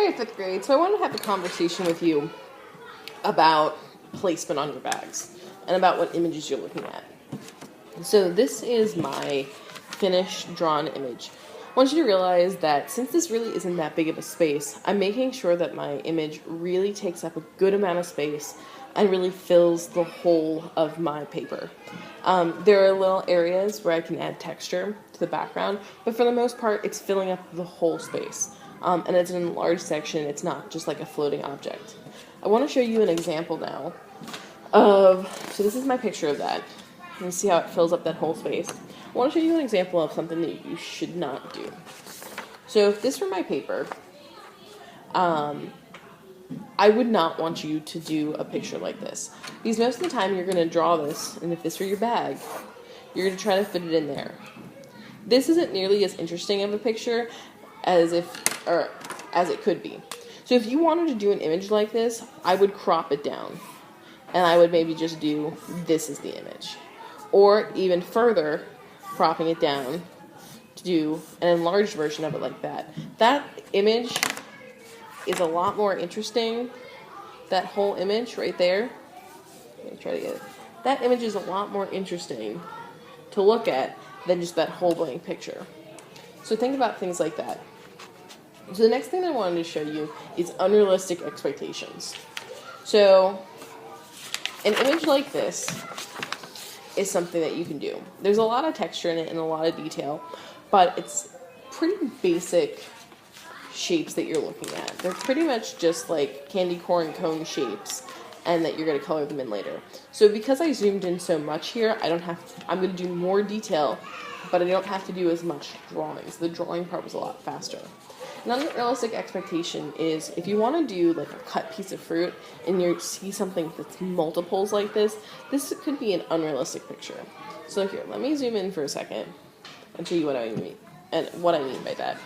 Alright, 5th grade. So I wanted to have a conversation with you about placement on your bags and about what images you're looking at. So this is my finished drawn image. I want you to realize that since this really isn't that big of a space, I'm making sure that my image really takes up a good amount of space and really fills the whole of my paper. There are little areas where I can add texture to the background, but for the most part, it's filling up the whole space. And it's an enlarged section, it's not just like a floating object. I want to show you an example now so this is my picture of that. You see how it fills up that whole space. I want to show you an example of something that you should not do. So if this were my paper, I would not want you to do a picture like this. Because most of the time you're going to draw this, and if this were your bag, you're going to try to fit it in there. This isn't nearly as interesting of a picture as it could be. So if you wanted to do an image like this, I would crop it down. And I would maybe just do this as the image. Or even further, cropping it down to do an enlarged version of it like that. That image is a lot more interesting. That whole image right there. Let me try to get it. That image is a lot more interesting to look at than just that whole blank picture. So think about things like that. So the next thing I wanted to show you is unrealistic expectations. So an image like this is something that you can do. There's a lot of texture in it and a lot of detail, but it's pretty basic shapes that you're looking at. They're pretty much just like candy corn cone shapes, and that you're going to color them in later. So because I zoomed in so much here, I'm going to do more detail, but I don't have to do as much drawing. So the drawing part was a lot faster. An unrealistic expectation is if you want to do like a cut piece of fruit and you see something that's multiples like this could be an unrealistic picture. So here, let me zoom in for a second and show you what I mean by that.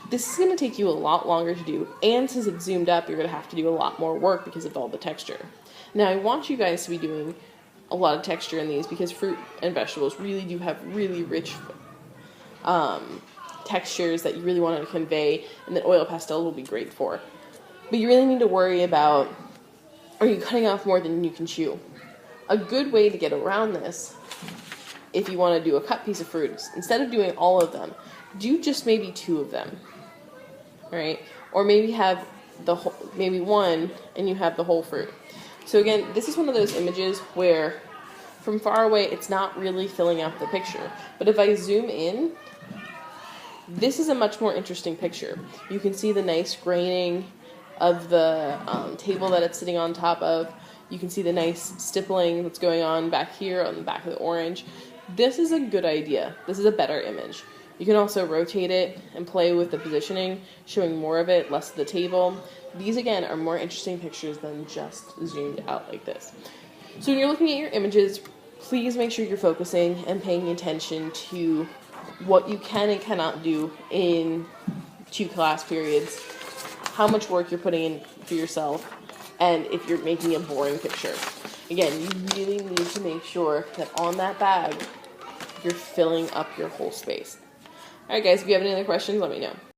This is going to take you a lot longer to do, and since it's zoomed up, you're going to have to do a lot more work because of all the texture. Now, I want you guys to be doing a lot of texture in these because fruit and vegetables really do have really rich textures that you really want to convey, and that oil pastel will be great for. But you really need to worry about, are you cutting off more than you can chew? A good way to get around this, if you want to do a cut piece of fruit, instead of doing all of them, do just maybe 2 of them, right? Or maybe have maybe 1 and you have the whole fruit. So again, this is one of those images where from far away it's not really filling out the picture. But if I zoom in, this is a much more interesting picture. You can see the nice graining of the table that it's sitting on top of. You can see the nice stippling that's going on back here on the back of the orange. This is a good idea. This is a better image. You can also rotate it and play with the positioning, showing more of it, less of the table. These, again, are more interesting pictures than just zoomed out like this. So when you're looking at your images, please make sure you're focusing and paying attention to what you can and cannot do in 2 class periods, how much work you're putting in for yourself, and if you're making a boring picture. Again, you really need to make sure that on that bag, you're filling up your whole space. Alright guys, if you have any other questions, let me know.